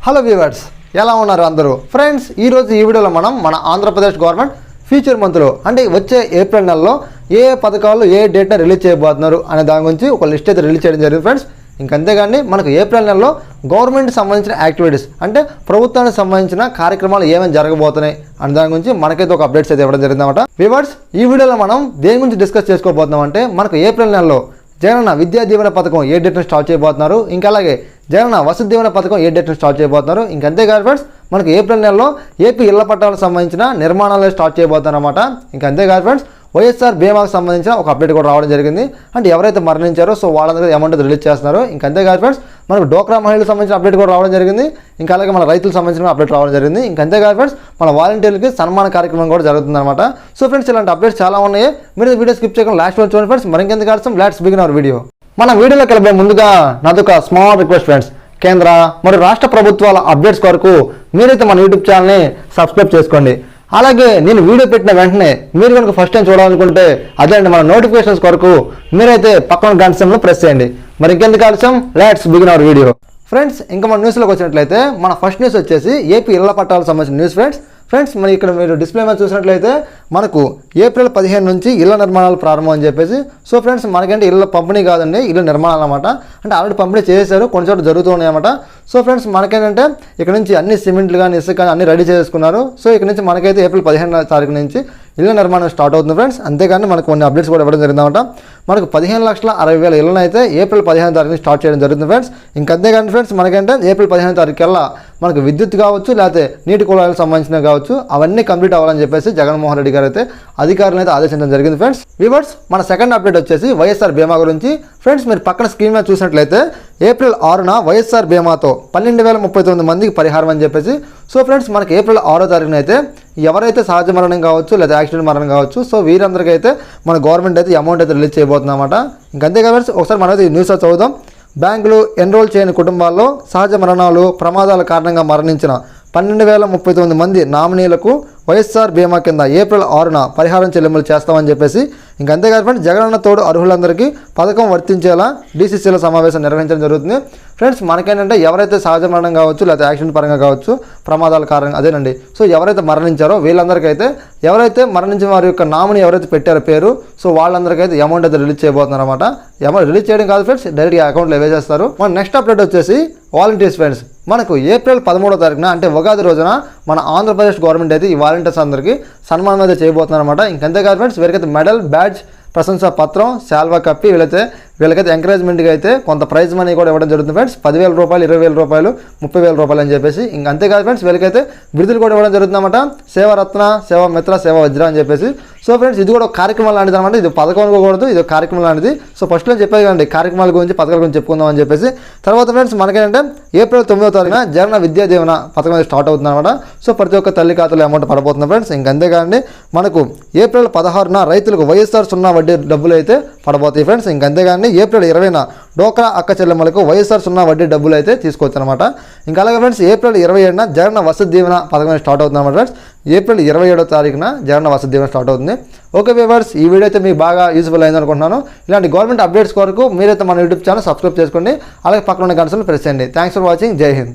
Hello viewers, ఎలా ఉన్నారు అందరూ? ఫ్రెండ్స్, ఈరోజు ఈ వీడియోలో మనం మన ఆంధ్రప్రదేశ్ గవర్నమెంట్ ఫ్యూచర్ మంత్లో అంటే వచ్చే ఏప్రిల్ నెలలో ఏ పథకాలు ఏ డేట్న రిలీజ్ చేయబోతున్నారు అనే దాని గురించి ఒక లిస్ట్ అయితే రిలీజ్ చేయడం జరిగింది ఫ్రెండ్స్. ఇంకంతేగాని మనకు ఏప్రిల్ నెలలో గవర్నమెంట్కి సంబంధించిన యాక్టివిటీస్ అంటే ప్రభుత్వానికి సంబంధించిన కార్యక్రమాలు ఏమైనా జరగబోతున్నాయి అనే దాని గురించి మనకైతే ఒక అప్డేట్స్ అయితే ఇవ్వడం జరిగిందన్నమాట. వ్యూవర్స్, ఈ వీడియోలో మనం దేని గురించి డిస్కస్ చేసుకోబోతున్నాం అంటే మనకు ఏప్రిల్ నెలలో జగన్ విద్యా దీవెన పథకం ఏ డేట్ను స్టార్ట్ చేయబోతున్నారు, ఇంకా అలాగే జగన్ వసతి దీవెన పథకం ఏ డేట్ను స్టార్ట్ చేయబోతున్నారు. ఇంకంతేకాదు ఫ్రెండ్స్, మనకు ఏప్రిల్ నెలలో ఏపీ ఇళ్ల పట్టాలకు సంబంధించిన నిర్మాణాలు స్టార్ట్ చేయబోతున్నారు అనమాట. ఇంకంతేకాదు ఫ్రెండ్స్, వైఎస్ఆర్ బీమాకు సంబంధించిన ఒక అప్డేట్ కూడా రావడం జరిగింది. అంటే ఎవరైతే మరణించారో సో వాళ్ళందరికీ అమౌంట్ రిలీజ్ చేస్తున్నారు. ఇంకంతేకాదు ఫ్రెండ్స్, మనకు డోక్రా మహిళలకు సంబంధించిన అప్డేట్ కూడా రావడం జరిగింది. ఇంకా అలాగే మన రైతులకు సంబంధించిన అప్డేట్ రావడం జరిగింది. ఇంకంతేకాదు ఫ్రెండ్స్, మన వాలంటీర్లకి సన్మాన కార్యక్రమం కూడా జరుగుతుంది అనమాట. సో ఫ్రెండ్స్, ఇలాంటి అప్డేట్స్ చాలా ఉన్నాయి. మీరు వీడియో స్కిప్ చేయకుండా లాస్ట్ వరకు చూడండి ఫ్రెండ్స్. మరింకెందుకు ఆలస్యం, లెట్స్ బిగిన్ అవర్ వీడియో. మన వీడియోలోకి వెళ్ళే ముందుగా నాదొక స్మాల్ రిక్వెస్ట్ ఫ్రెండ్స్. కేంద్ర మరియు రాష్ట్ర ప్రభుత్వాల అప్డేట్స్ కొరకు మీరైతే మన యూట్యూబ్ ఛానల్ని సబ్స్క్రైబ్ చేసుకోండి. అలాగే నేను వీడియో పెట్టిన వెంటనే మీరు కనుక ఫస్ట్ టైం చూడాలనుకుంటే అదే అండి, మన నోటిఫికేషన్స్ కొరకు మీరైతే పక్కన గంట సింబల్ ప్రెస్ చేయండి. మరి ఇంకెందుకు ఆలస్యం, let's begin our video. Friends, ఇంకా మన న్యూస్లోకి వచ్చినట్లయితే మన ఫస్ట్ న్యూస్ వచ్చేసి ఏపీ ఇళ్ల పట్టాలకు సంబంధించిన న్యూస్ ఫ్రెండ్స్. మరి ఇక్కడ మీరు డిస్ప్లే మీద చూసినట్లయితే మనకు ఏప్రిల్ 15 నుంచి ఇళ్ల నిర్మాణాలు ప్రారంభం అని చెప్పేసి. సో ఫ్రెండ్స్, మనకంటే ఇళ్ళ పంపిణీ కాదండి, ఇళ్ళ నిర్మాణాలు అనమాట. అంటే ఆల్రెడీ పంపిణీ చేశారు, కొన్ని చోట్ల జరుగుతున్నాయి అనమాట. సో ఫ్రెండ్స్, మనకేంటంటే ఇక్కడ నుంచి అన్ని సిమెంట్లు కానీ ఇసుక కానీ అన్ని రెడీ చేసుకున్నారు. సో ఇక్కడ నుంచి మనకైతే ఏప్రిల్ 15వ తారీఖు నుంచి ఇళ్ల నిర్మాణం స్టార్ట్ అవుతుంది ఫ్రెండ్స్. అంతేగాని మనకు కొన్ని అప్డేట్స్ కూడా ఇవ్వడం జరిగిందన్నమాట. మనకు 15,60,000 ఇళ్ళను అయితే ఏప్రిల్ 15వ తారీఖు స్టార్ట్ చేయడం జరుగుతుంది ఫ్రెండ్స్. ఇంకంతేగాని ఫ్రెండ్స్, మనకంటే ఏప్రిల్ 15వ తారీఖు కల్లా మనకు విద్యుత్ కావచ్చు, లేకపోతే నీటి కుళాయిలకు సంబంధించినవి కావచ్చు, అవన్నీ కంప్లీట్ అవ్వాలని చెప్పేసి జగన్మోహన్ రెడ్డి గారు అయితే అధికారులను అయితే ఆదేశించడం జరిగింది ఫ్రెండ్స్. వ్యూవర్స్, మన సెకండ్ అప్డేట్ వచ్చేసి వైఎస్ఆర్ బీమా గురించి. ఫ్రెండ్స్, మీరు పక్కన స్క్రీన్ మీద చూసినట్లయితే ఏప్రిల్ 6న వైఎస్ఆర్ బీమాతో 12,039 మందికి పరిహారం అని చెప్పేసి. సో ఫ్రెండ్స్, మనకి ఏప్రిల్ 6వ తారీఖున అయితే ఎవరైతే సహజ మరణం కావచ్చు లేదా యాక్సిడెంట్ మరణం కావచ్చు, సో వీరందరికీ అయితే మన గవర్నమెంట్ అయితే అమౌంట్ అయితే రిలీజ్ చేయబోతుందన్నమాట. ఇంకంతేగా ఫ్రెండ్స్, ఒకసారి మనమైతే ఈ న్యూస్ చదువుదాం. బ్యాంకులు ఎన్రోల్ చేయని కుటుంబాల్లో సహజ మరణాలు ప్రమాదాల కారణంగా మరణించిన 12,039 మంది నామినీలకు వైఎస్ఆర్ బీమా కింద ఏప్రిల్ 6న పరిహారం చెల్లింపులు చేస్తామని చెప్పేసి. ఇంకంతేకాదు ఫ్రెండ్స్, జగనన్న తోడు అర్హులందరికీ పథకం వర్తించేలా డీసీసీల సమావేశం నిర్వహించడం జరుగుతుంది. ఫ్రెండ్స్, మనకేంటంటే ఎవరైతే సహజ మరణం కావచ్చు లేదా యాక్సిడెంట్ పరంగా కావచ్చు, ప్రమాదాల కారణంగా అదేనండి. సో ఎవరైతే మరణించారో వీళ్ళందరికీ అయితే ఎవరైతే మరణించిన వారి యొక్క నామినీ ఎవరైతే పెట్టారో పేరు, సో వాళ్ళందరికీ అమౌంట్ అయితే రిలీజ్ చేయబోతున్నారు అనమాట. అమౌంట్ రిలీజ్ చేయడం కాదు ఫ్రెండ్స్, డైరెక్ట్గా అకౌంట్లో వేసేస్తారు. మన నెక్స్ట్ అప్డేట్ వచ్చేసి వాలంటీర్స్ ఫ్రెండ్స్. మనకు ఏప్రిల్ 13వ తారీఖున అంటే ఉగాది రోజున మన ఆంధ్రప్రదేశ్ గవర్నమెంట్ అయితే ఈ వాలంటీర్స్ అందరికీ సన్మానం అయితే చేయబోతున్నారు అనమాట. ఇంకంతేకాదు ఫ్రెండ్స్, వీరికైతే మెడల్, బ్యాడ్జ్, ప్రశంసా పత్రం, శాల్వా కప్పి వీళ్ళకైతే ఎంకరేజ్మెంట్గా అయితే కొంత ప్రైజ్ మనీ కూడా ఇవ్వడం జరుగుతుంది ఫ్రెండ్స్. 10,000 రూపాయలు, 20,000 రూపాయలు, 30,000 రూపాయలు అని చెప్పేసి. అంతేకాదు ఫ్రెండ్స్, వీళ్ళకైతే బిరుదులు కూడా ఇవ్వడం జరుగుతుందన్నమాట. సేవారత్న, సేవా మిత్ర, సేవా వజ్ర అని చెప్పేసి. సో ఫ్రెండ్స్, ఇది కూడా ఒక కార్యక్రమం లాంటిది అనమాట. ఇది పథకం అనుకోకూడదు, ఇది ఒక కార్యక్రమం లాంటిది. సో ఫస్ట్లో చెప్పేది కదండి, కార్యక్రమాల గురించి పథకాల గురించి చెప్పుకుందాం అని చెప్పేసి. తర్వాత ఫ్రెండ్స్, మనకేంటంటే ఏప్రిల్ 9వ తారీఖున జగన్ విద్యా దీవెన పథకం అయితే స్టార్ట్ అవుతుంది అనమాట. సో ప్రతి ఒక్క తల్లి ఖాతాలో అమౌంట్ పడబోతుంది ఫ్రెండ్స్. ఇంకంతేకాదండి, మనకు ఏప్రిల్ 16న రైతులకు వైఎస్ఆర్ 0 వడ్డీ డబ్బులు అయితే పడబోతాయి ఫ్రెండ్స్. ఇంకంతేగాని ఏప్రిల్ 20న డోక్రా అక్క చెల్లెమ్మలకు వైఎస్ఆర్ 0 వడ్డీ డబ్బులు అయితే తీసుకోవచ్చు అనమాట. ఇంకా అలాగే ఫ్రెండ్స్, ఏప్రిల్ 27న జగన్ వసతి దీవెన పథకం స్టార్ట్ అవుతుంది అనమాట ఫ్రెండ్స్. ఏప్రిల్ 27వ తారీఖున జగన్ వసతి దీవెన స్టార్ట్ అవుతుంది. ఓకే వ్యూవర్స్, ఈ వీడియో అయితే మీకు బాగా యూజ్ఫుల్ అయింది అనుకుంటున్నాను. ఇలాంటి గవర్నమెంట్ అప్డేట్స్ కొరకు మీరైతే మన యూట్యూబ్ ఛానల్ సబ్స్క్రైబ్ చేసుకోండి. అలాగే పక్కన ఉన్న గంటలు ప్రెస్ చేయండి. Thanks for watching. జై హింద్.